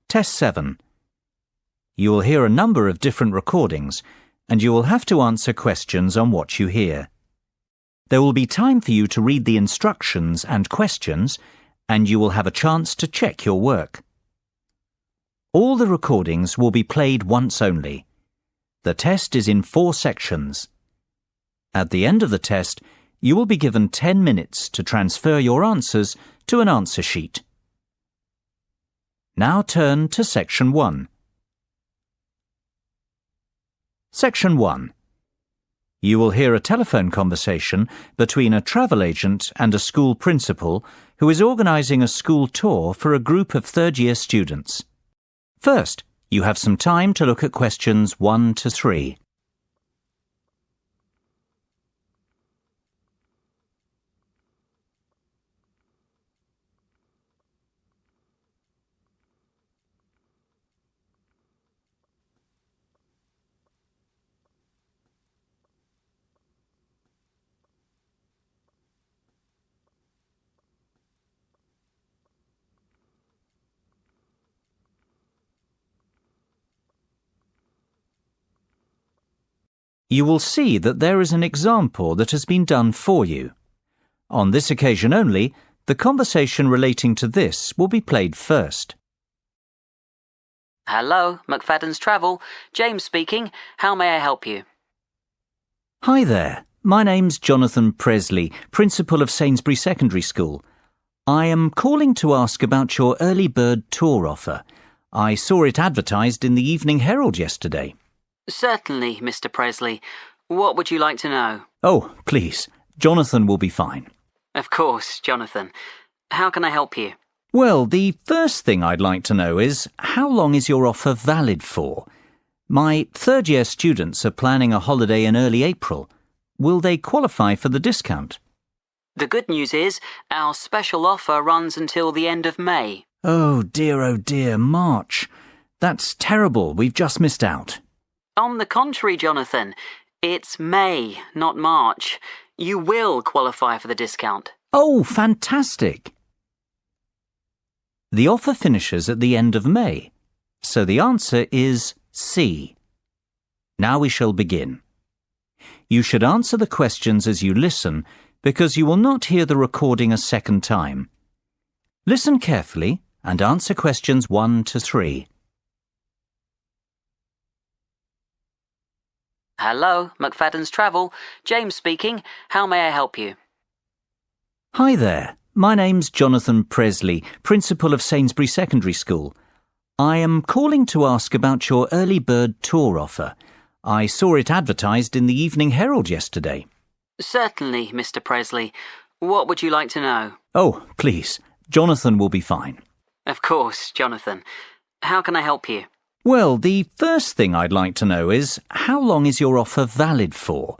Test 7. You will hear a number of different recordings, and you will have to answer questions on what you hear. There will be time for you to read the instructions and questions, and you will have a chance to check your work. All the recordings will be played once only. The test is in 4 sections. At the end of the test, you will be given 10 minutes to transfer your answers to an answer sheet. Now turn to Section 1. Section 1. You will hear a telephone conversation between a travel agent and a school principal who is organising a school tour for a group of third-year students. First, you have some time to look at questions 1 to 3. You will see that there is an example that has been done for you. On this occasion only, the conversation relating to this will be played first. Hello, Mcfadden's Travel. James speaking. How may I help you? Hi there. My name's Jonathan Presley, Principal of Sainsbury Secondary School. I am calling to ask about your early bird tour offer. I saw it advertised in the Evening Herald yesterday. Certainly, Mr. Presley. What would you like to know? Oh, please. Jonathan will be fine. Of course, Jonathan. How can I help you? Well, the first thing I'd like to know is, how long is your offer valid for? My third-year students are planning a holiday in early April. Will they qualify for the discount? The good news is, our special offer runs until the end of May. Oh dear, March. That's terrible. We've just missed out. On the contrary, Jonathan, it's May, not March. You will qualify for the discount. Oh, fantastic! The offer finishes at the end of May, so the answer is C. Now we shall begin. You should answer the questions as you listen, because you will not hear the recording a second time. Listen carefully and answer questions 1 to 3. Hello, Mcfadden's Travel. James speaking. How may I help you? Hi there. My name's Jonathan Presley, Principal of Sainsbury Secondary School. I am calling to ask about your early bird tour offer. I saw it advertised in the Evening Herald yesterday. Certainly, Mr. Presley. What would you like to know? Oh, please. Jonathan will be fine. Of course, Jonathan. How can I help you? Well, the first thing I'd like to know is, how long is your offer valid for?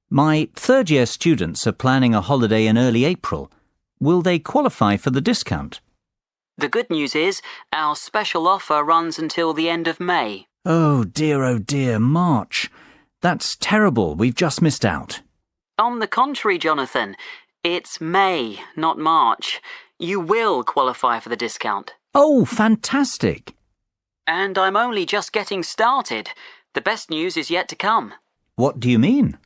My third-year students are planning a holiday in early April. Will they qualify for the discount? The good news is, our special offer runs until the end of May. Oh dear, March. That's terrible. We've just missed out. On the contrary, Jonathan, it's May, not March. You will qualify for the discount. Oh, fantastic! And I'm only just getting started. The best news is yet to come. What do you mean?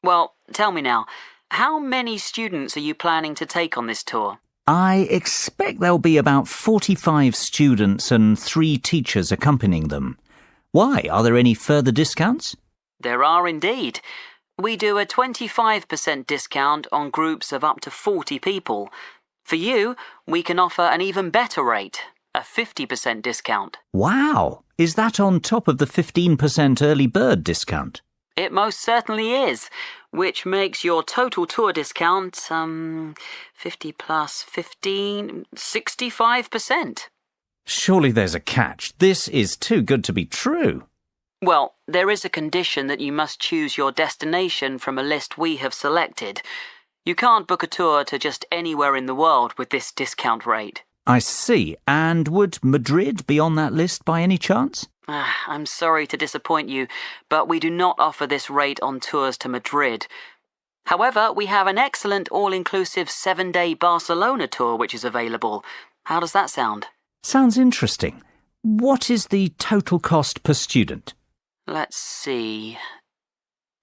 Well, tell me now, how many students are you planning to take on this tour? I expect there'll be about 45 students and 3 teachers accompanying them. Why? Are there any further discounts? There are indeed. We do a 25% discount on groups of up to 40 people. For you, we can offer an even better rate, a 50% discount. Wow! Is that on top of the 15% early bird discount? It most certainly is, which makes your total tour discount, 50 plus 15, 65%. Surely there's a catch. This is too good to be true. Well, there is a condition that you must choose your destination from a list we have selected. You can't book a tour to just anywhere in the world with this discount rate. I see. And would Madrid be on that list by any chance? I'm sorry to disappoint you, but we do not offer this rate on tours to Madrid. However, we have an excellent all-inclusive 7-day Barcelona tour which is available. How does that sound? Sounds interesting. what is the total cost per student? Let's see.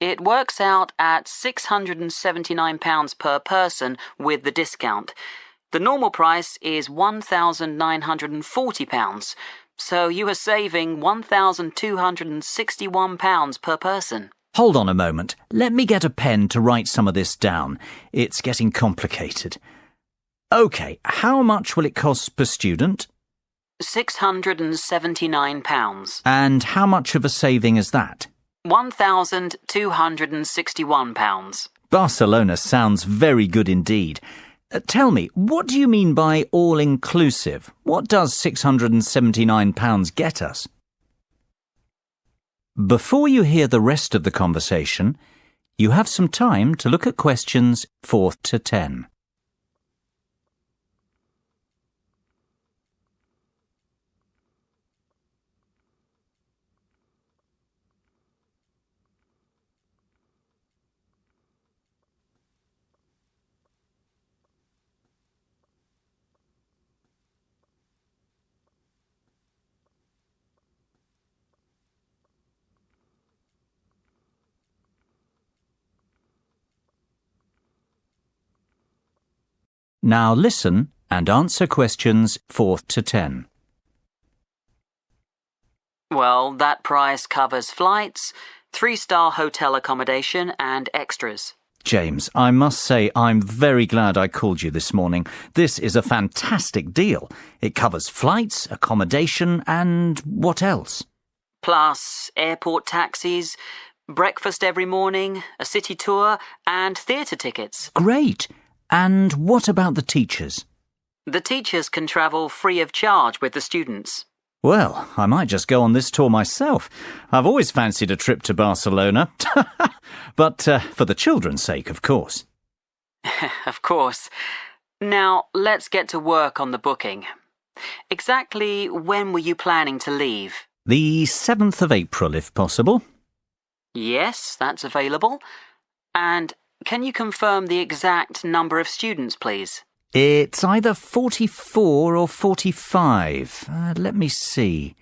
It works out at £679 per person with the discount. The normal price is £1,940, so you are saving £1,261 per person. Hold on a moment. Let me get a pen to write some of this down. It's getting complicated. OK, how much will it cost per student? £679. And how much of a saving is that? £1,261. Barcelona sounds very good indeed. Tell me, what do you mean by all-inclusive? What does £679 get us? Before you hear the rest of the conversation, you have some time to look at questions 4 to 10. Now listen and answer questions 4 to 10. Well, that price covers flights, 3-star hotel accommodation and extras. James, I must say I'm very glad I called you this morning. This is a fantastic deal. It covers flights, accommodation and what else? Plus airport taxis, breakfast every morning, a city tour and theatre tickets. Great! And what about the teachers? The teachers can travel free of charge with the students. Well, I might just go on this tour myself. I've always fancied a trip to Barcelona. But for the children's sake, of course. Of course. Now, let's get to work on the booking. Exactly when were you planning to leave? The 7th of April, if possible. Yes, that's available. And can you confirm the exact number of students, please? It's either 44 or 45. Let me see.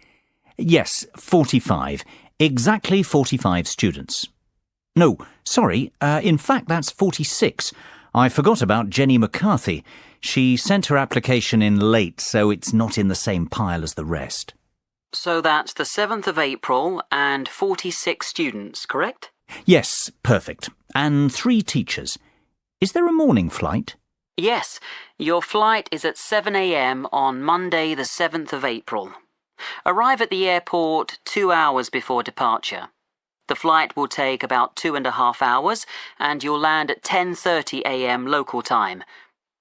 Yes, 45. Exactly 45 students. No, sorry. In fact, that's 46. I forgot about Jenny McCarthy. She sent her application in late, so it's not in the same pile as the rest. So that's the 7th of April and 46 students, correct? Yes, perfect. And 3 teachers. Is there a morning flight? Yes, your flight is at 7 a.m. on Monday the 7th of April. Arrive at the airport 2 hours before departure. The flight will take about 2.5 hours and you'll land at 10:30 a.m. local time.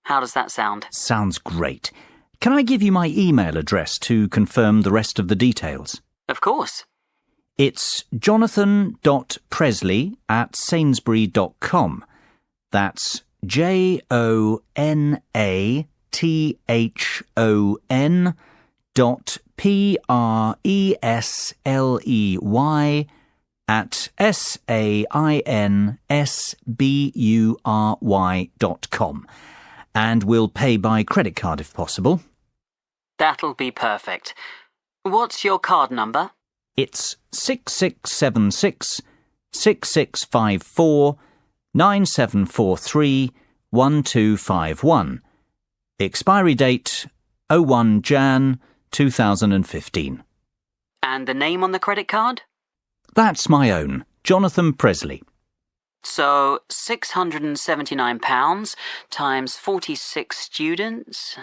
How does that sound? Sounds great. Can I give you my email address to confirm the rest of the details? Of course. It's jonathan.presley@sainsbury.com. That's JONATHAN.PRESLEY@SAINSBURY.com. And we'll pay by credit card if possible. That'll be perfect. What's your card number? It's 6676 6654 9743 1251. Expiry date 01 Jan 2015. And the name on the credit card? That's my own, Jonathan Presley. So £679 times 46 students.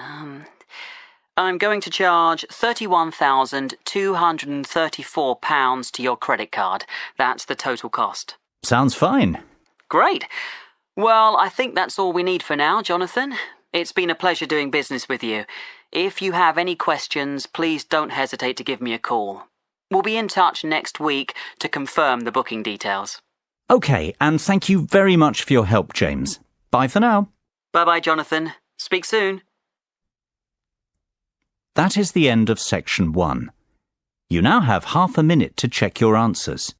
I'm going to charge £31,234 to your credit card. That's the total cost. Sounds fine. Great. Well, I think that's all we need for now, Jonathan. It's been a pleasure doing business with you. If you have any questions, please don't hesitate to give me a call. We'll be in touch next week to confirm the booking details. OK, and thank you very much for your help, James. Bye for now. Bye-bye, Jonathan. Speak soon. That is the end of section 1. You now have half a minute to check your answers.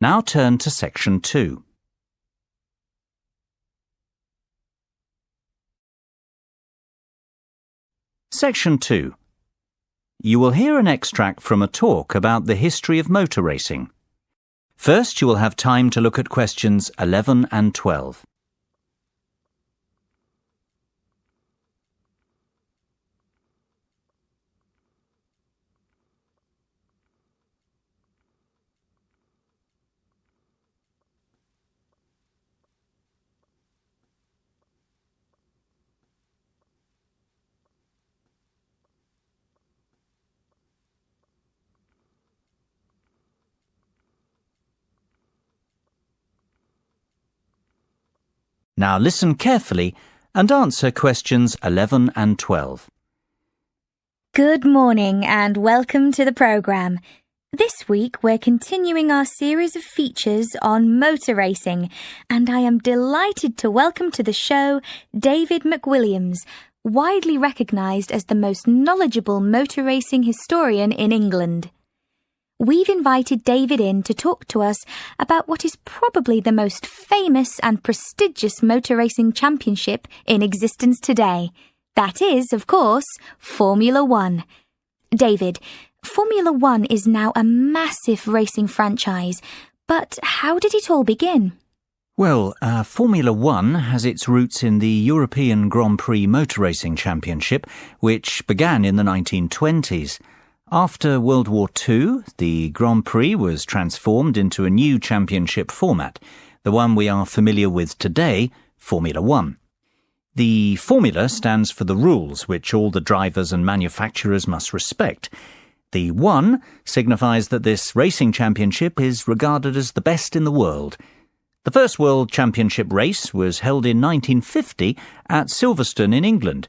Now turn to Section 2. Section 2. You will hear an extract from a talk about the history of motor racing. First, you will have time to look at questions 11 and 12. Now listen carefully and answer questions 11 and 12. Good morning and welcome to the programme. This week we're continuing our series of features on motor racing, and I am delighted to welcome to the show David McWilliams, widely recognised as the most knowledgeable motor racing historian in England. We've invited David in to talk to us about what is probably the most famous and prestigious motor racing championship in existence today. That is, of course, Formula One. David, Formula One is now a massive racing franchise, but how did it all begin? Well, Formula One has its roots in the European Grand Prix Motor Racing Championship, which began in the 1920s. After World War II, the Grand Prix was transformed into a new championship format, the one we are familiar with today, Formula One. The formula stands for the rules which all the drivers and manufacturers must respect. The one signifies that this racing championship is regarded as the best in the world. The first World Championship race was held in 1950 at Silverstone in England.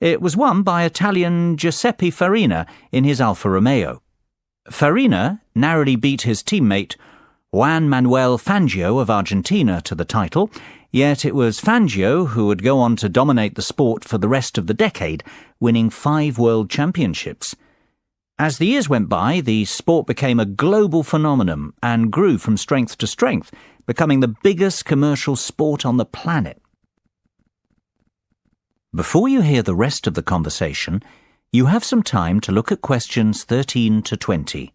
It was won by Italian Giuseppe Farina in his Alfa Romeo. Farina narrowly beat his teammate Juan Manuel Fangio of Argentina to the title, yet it was Fangio who would go on to dominate the sport for the rest of the decade, winning 5 world championships. As the years went by, the sport became a global phenomenon and grew from strength to strength, becoming the biggest commercial sport on the planet. Before you hear the rest of the conversation, you have some time to look at questions 13 to 20.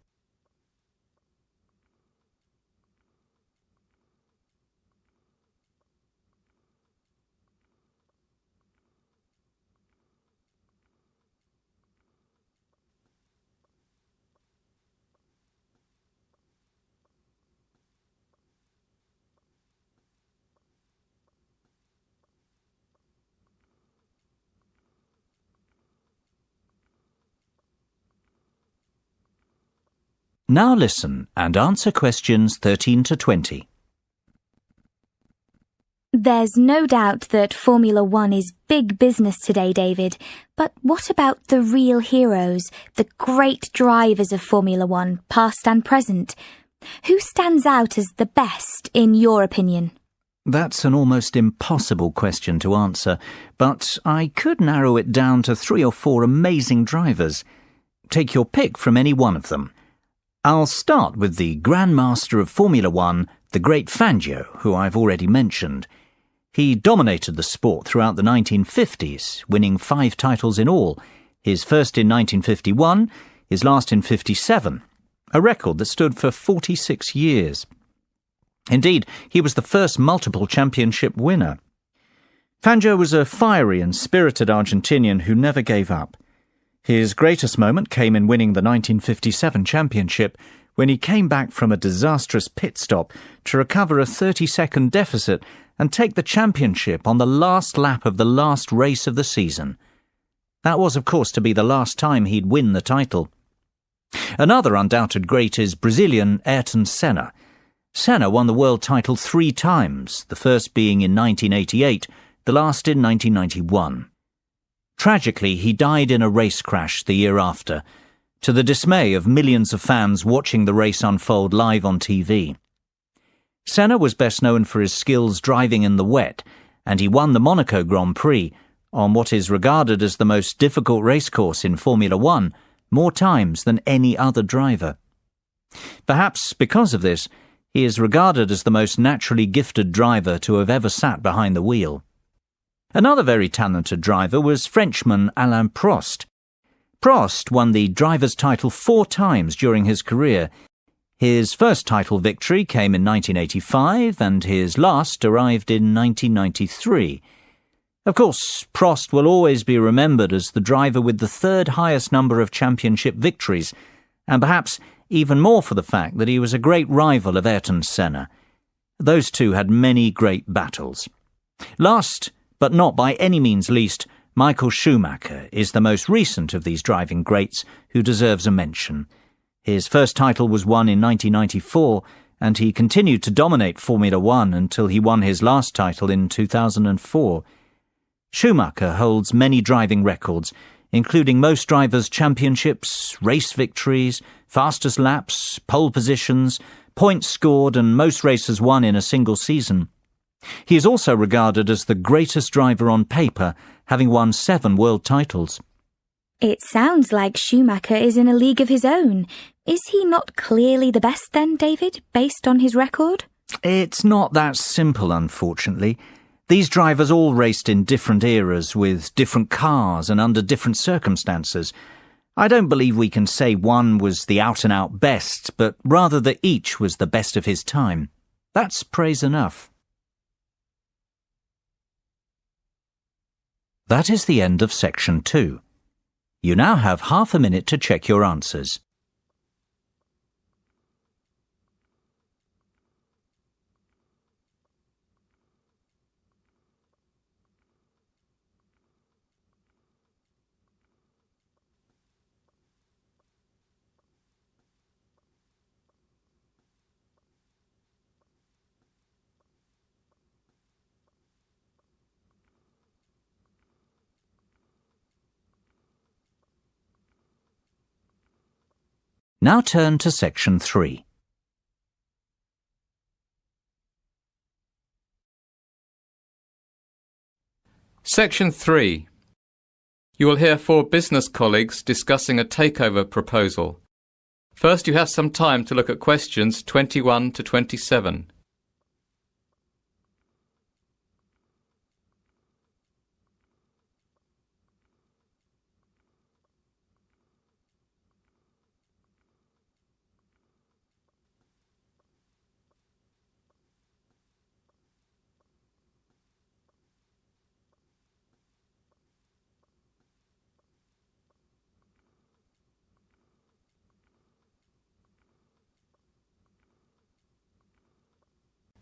Now listen and answer questions 13 to 20. There's no doubt that Formula One is big business today, David, but what about the real heroes, the great drivers of Formula One, past and present? Who stands out as the best, in your opinion? That's an almost impossible question to answer, but I could narrow it down to 3 or 4 amazing drivers. Take your pick from any one of them. I'll start with the Grand Master of Formula One, the great Fangio, who I've already mentioned. He dominated the sport throughout the 1950s, winning 5 titles in all, his first in 1951, his last in 57, a record that stood for 46 years. Indeed, he was the first multiple championship winner. Fangio was a fiery and spirited Argentinian who never gave up. His greatest moment came in winning the 1957 championship, when he came back from a disastrous pit stop to recover a 30-second deficit and take the championship on the last lap of the last race of the season. That was, of course, to be the last time he'd win the title. Another undoubted great is Brazilian Ayrton Senna. Senna won the world title 3 times, the first being in 1988, the last in 1991. Tragically, he died in a race crash the year after, to the dismay of millions of fans watching the race unfold live on TV. Senna was best known for his skills driving in the wet, and he won the Monaco Grand Prix, on what is regarded as the most difficult racecourse in Formula One, more times than any other driver. Perhaps because of this, He is regarded as the most naturally gifted driver to have ever sat behind the wheel. Another very talented driver was Frenchman Alain Prost. Prost won the driver's title 4 times during his career. His first title victory came in 1985 and his last arrived in 1993. Of course, Prost will always be remembered as the driver with the 3rd highest number of championship victories, and perhaps even more for the fact that he was a great rival of Ayrton Senna. Those two had many great battles. Last, but not by any means least, Michael Schumacher is the most recent of these driving greats who deserves a mention. His first title was won in 1994, and he continued to dominate Formula One until he won his last title in 2004. Schumacher holds many driving records, including most drivers' championships, race victories, fastest laps, pole positions, points scored, and most races won in a single season. He is also regarded as the greatest driver on paper, having won 7 world titles. It sounds like Schumacher is in a league of his own. Is he not clearly the best then, David, based on his record? It's not that simple, unfortunately. These drivers all raced in different eras with different cars and under different circumstances. I don't believe we can say one was the out-and-out best, but rather that each was the best of his time. That's praise enough. That is the end of section 2. You now have half a minute to check your answers. Now turn to section 3. Section 3. You will hear 4 business colleagues discussing a takeover proposal. First, you have some time to look at questions 21 to 27.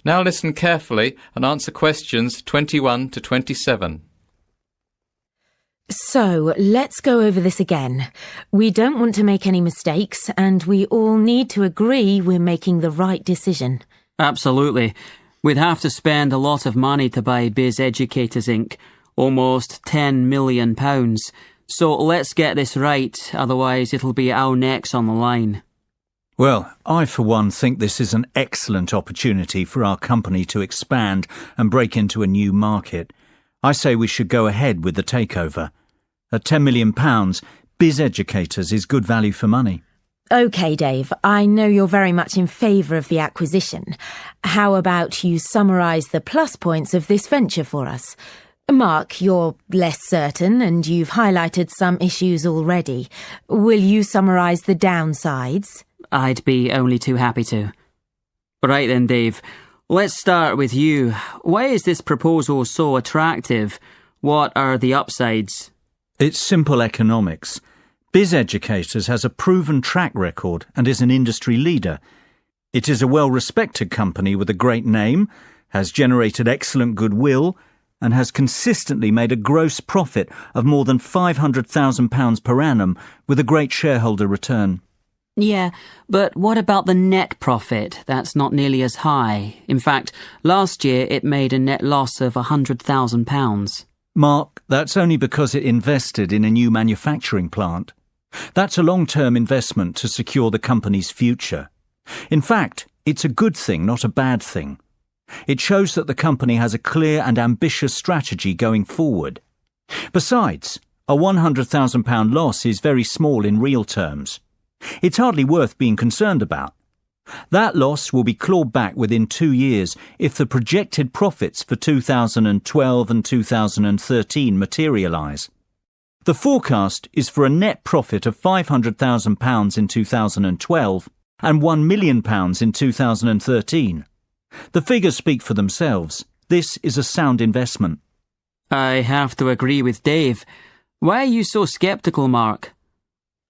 Now listen carefully and answer questions 21 to 27. So, let's go over this again. We don't want to make any mistakes, and we all need to agree we're making the right decision. Absolutely. We'd have to spend a lot of money to buy Biz Educators Inc., almost £10 million. So let's get this right, otherwise it'll be our necks on the line. Well, I for one think this is an excellent opportunity for our company to expand and break into a new market. I say we should go ahead with the takeover. At £10 million, Biz Educators is good value for money. OK, Dave, I know you're very much in favour of the acquisition. How about you summarise the plus points of this venture for us? Mark, you're less certain and you've highlighted some issues already. Will you summarise the downsides? I'd be only too happy to. Right then, Dave, let's start with you. Why is this proposal so attractive? What are the upsides? It's simple economics. Biz Educators has a proven track record and is an industry leader. It is a well-respected company with a great name, has generated excellent goodwill, and has consistently made a gross profit of more than £500,000 per annum with a great shareholder return. Yeah, but what about the net profit? That's not nearly as high. In fact, last year it made a net loss of £100,000. Mark, that's only because it invested in a new manufacturing plant. That's a long-term investment to secure the company's future. In fact, it's a good thing, not a bad thing. It shows that the company has a clear and ambitious strategy going forward. Besides, a £100,000 loss is very small in real terms. It's hardly worth being concerned about. That loss will be clawed back within 2 years if the projected profits for 2012 and 2013 materialise. The forecast is for a net profit of £500,000 in 2012 and £1 million in 2013. The figures speak for themselves. This is a sound investment. I have to agree with Dave. Why are you so sceptical, Mark?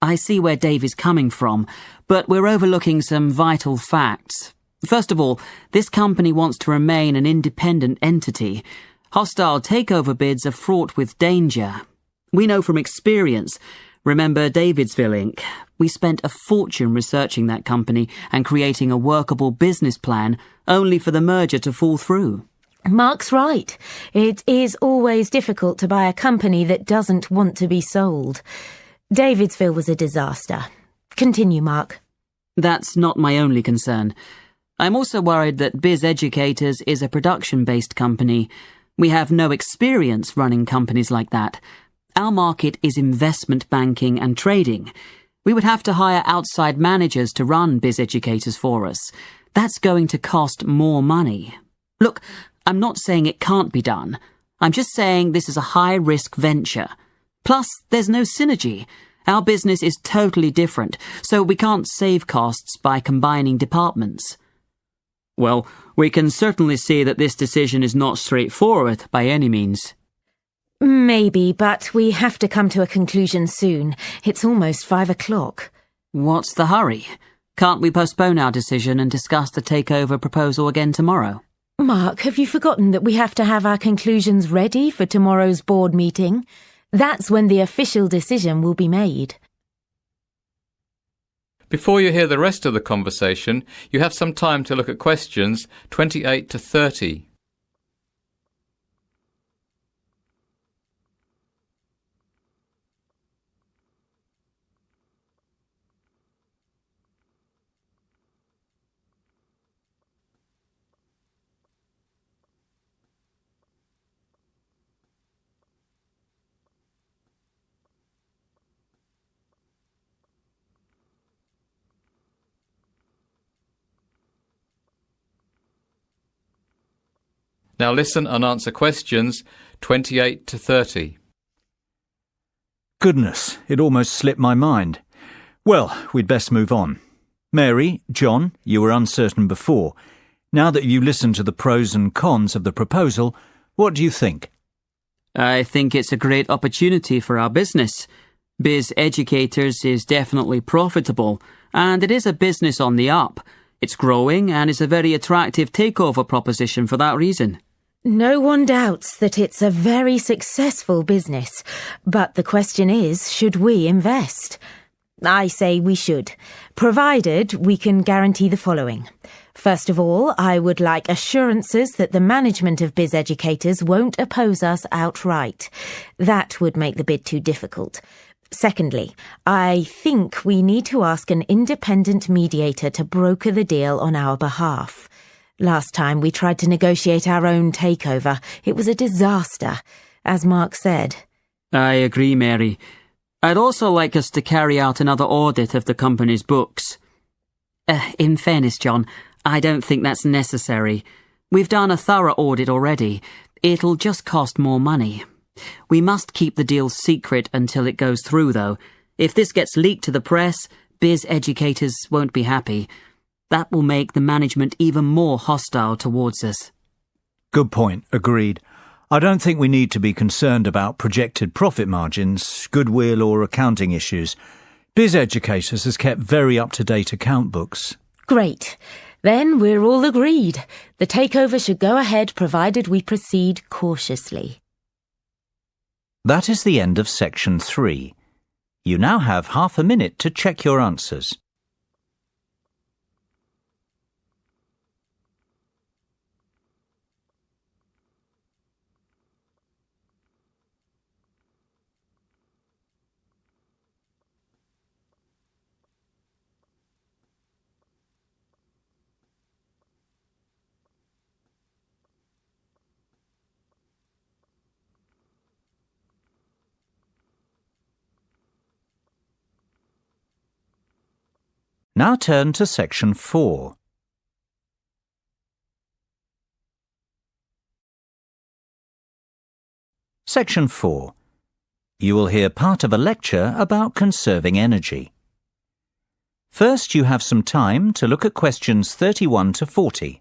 I see where Dave is coming from, but we're overlooking some vital facts. First of all, this company wants to remain an independent entity. Hostile takeover bids are fraught with danger. We know from experience. Remember Davidsville Inc.? We spent a fortune researching that company and creating a workable business plan, only for the merger to fall through. Mark's right. It is always difficult to buy a company that doesn't want to be sold. Davidsville was a disaster. Continue, Mark. That's not my only concern. I'm also worried that Biz Educators is a production-based company. We have no experience running companies like that. Our market is investment banking and trading. We would have to hire outside managers to run Biz Educators for us. That's going to cost more money. Look, I'm not saying it can't be done. I'm just saying this is a high-risk venture. Plus, there's no synergy. Our business is totally different, so we can't save costs by combining departments. Well, we can certainly see that this decision is not straightforward by any means. Maybe, but we have to come to a conclusion soon. It's almost 5 o'clock. What's the hurry? Can't we postpone our decision and discuss the takeover proposal again tomorrow? Mark, have you forgotten that we have to have our conclusions ready for tomorrow's board meeting? That's when the official decision will be made. Before you hear the rest of the conversation, you have some time to look at questions 28 to 30. Now listen and answer questions 28 to 30. Goodness, it almost slipped my mind. Well, we'd best move on. Mary, John, you were uncertain before. Now that you listened to the pros and cons of the proposal, what do you think? I think it's a great opportunity for our business. Biz Educators is definitely profitable, and it is a business on the up. It's growing and is a very attractive takeover proposition for that reason. No one doubts that it's a very successful business, but the question is, should we invest? I say we should, provided we can guarantee the following. First of all, I would like assurances that the management of Biz Educators won't oppose us outright. That would make the bid too difficult. Secondly, I think we need to ask an independent mediator to broker the deal on our behalf. Last time we tried to negotiate our own takeover. It was a disaster, as Mark said. I agree, Mary. I'd also like us to carry out another audit of the company's books. In fairness, John, I don't think that's necessary. We've done a thorough audit already. It'll just cost more money. We must keep the deal secret until it goes through, though. If this gets leaked to the press, Biz Educators won't be happy. That will make the management even more hostile towards us. Good point, agreed. I don't think we need to be concerned about projected profit margins, goodwill or accounting issues. Biz Educators has kept very up-to-date account books. Great. Then we're all agreed. The takeover should go ahead provided we proceed cautiously. That is the end of section 3. You now have half a minute to check your answers. Now turn to Section 4. Section 4. You will hear part of a lecture about conserving energy. First, you have some time to look at questions 31 to 40.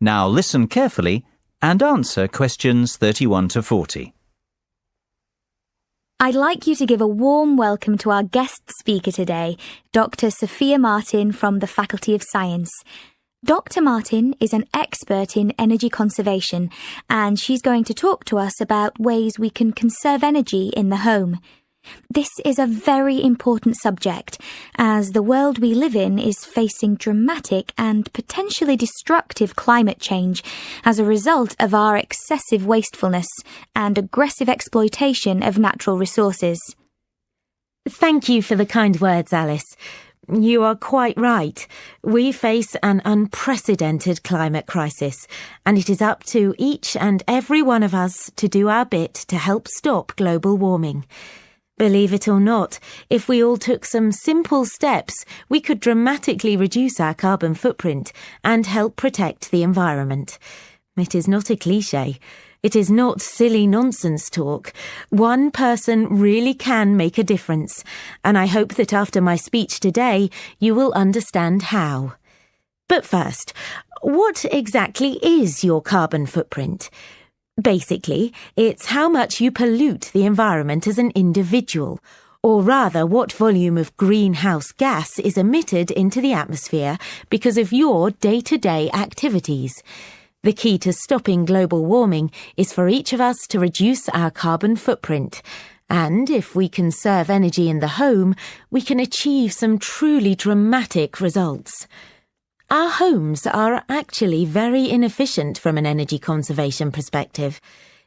Now listen carefully and answer questions 31 to 40. I'd like you to give a warm welcome to our guest speaker today, Dr. Sophia Martin from the Faculty of Science. Dr. Martin is an expert in energy conservation, and she's going to talk to us about ways we can conserve energy in the home. This is a very important subject, as the world we live in is facing dramatic and potentially destructive climate change as a result of our excessive wastefulness and aggressive exploitation of natural resources. Thank you for the kind words, Alice. You are quite right. We face an unprecedented climate crisis, and it is up to each and every one of us to do our bit to help stop global warming. Believe it or not, if we all took some simple steps, we could dramatically reduce our carbon footprint and help protect the environment. It is not a cliché. It is not silly nonsense talk. One person really can make a difference, and I hope that after my speech today, you will understand how. But first, what exactly is your carbon footprint? Basically, it's how much you pollute the environment as an individual, or rather what volume of greenhouse gas is emitted into the atmosphere because of your day-to-day activities. The key to stopping global warming is for each of us to reduce our carbon footprint. And if we conserve energy in the home, we can achieve some truly dramatic results. Our homes are actually very inefficient from an energy conservation perspective.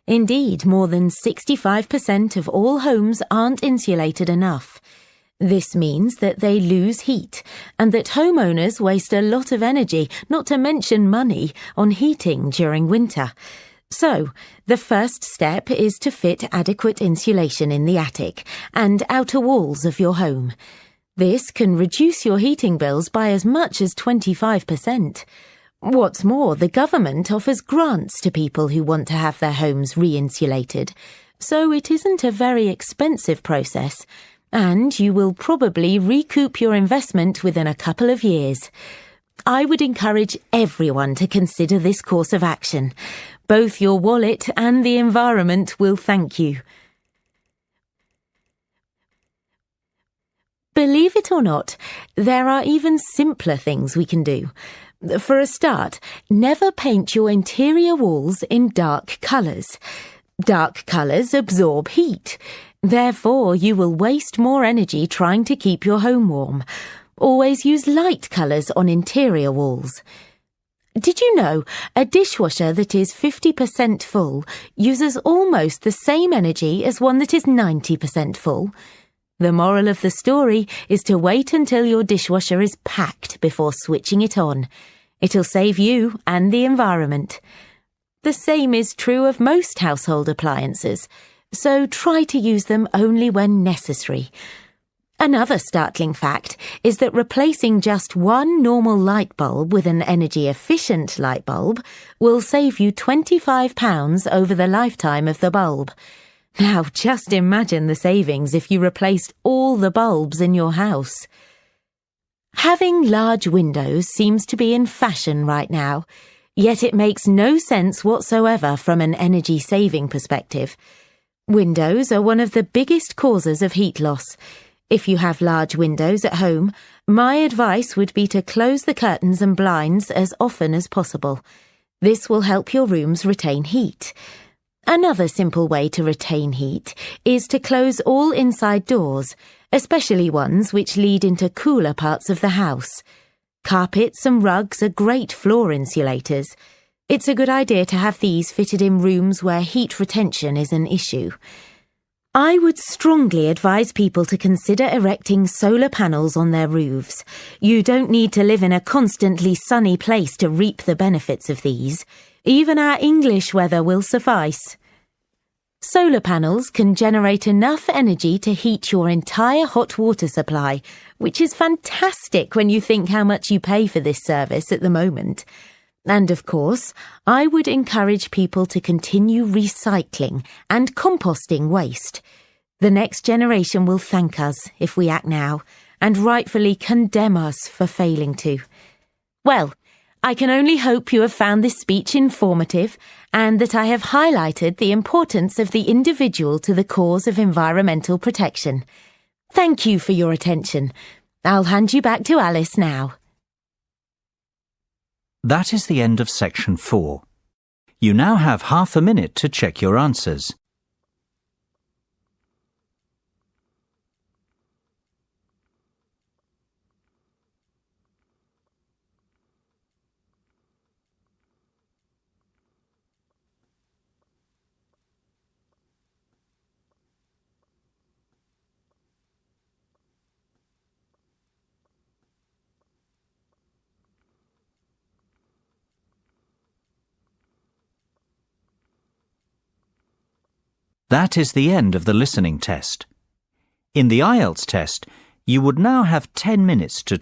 Indeed, more than 65% of all homes aren't insulated enough. This means that they lose heat, and that homeowners waste a lot of energy, not to mention money, on heating during winter. So, the first step is to fit adequate insulation in the attic and outer walls of your home. This can reduce your heating bills by as much as 25%. What's more, the government offers grants to people who want to have their homes re-insulated, so it isn't a very expensive process, and you will probably recoup your investment within a couple of years. I would encourage everyone to consider this course of action. Both your wallet and the environment will thank you. Believe it or not, there are even simpler things we can do. For a start, never paint your interior walls in dark colours. Dark colours absorb heat. Therefore, you will waste more energy trying to keep your home warm. Always use light colours on interior walls. Did you know a dishwasher that is 50% full uses almost the same energy as one that is 90% full? The moral of the story is to wait until your dishwasher is packed before switching it on. It'll save you and the environment. The same is true of most household appliances, so try to use them only when necessary. Another startling fact is that replacing just one normal light bulb with an energy-efficient light bulb will save you £25 over the lifetime of the bulb. Now, just imagine the savings if you replaced all the bulbs in your house. Having large windows seems to be in fashion right now, yet it makes no sense whatsoever from an energy-saving perspective. Windows are one of the biggest causes of heat loss. If you have large windows at home, my advice would be to close the curtains and blinds as often as possible. This will help your rooms retain heat. Another simple way to retain heat is to close all inside doors, especially ones which lead into cooler parts of the house. Carpets and rugs are great floor insulators. It's a good idea to have these fitted in rooms where heat retention is an issue. I would strongly advise people to consider erecting solar panels on their roofs. You don't need to live in a constantly sunny place to reap the benefits of these. Even our English weather will suffice. Solar panels can generate enough energy to heat your entire hot water supply, which is fantastic when you think how much you pay for this service at the moment. And of course, I would encourage people to continue recycling and composting waste. The next generation will thank us if we act now, and rightfully condemn us for failing to. Well, I can only hope you have found this speech informative and that I have highlighted the importance of the individual to the cause of environmental protection. Thank you for your attention. I'll hand you back to Alice now. That is the end of section 4. You now have half a minute to check your answers. That is the end of the listening test. In the Ielts test, you would now have 10 minutes to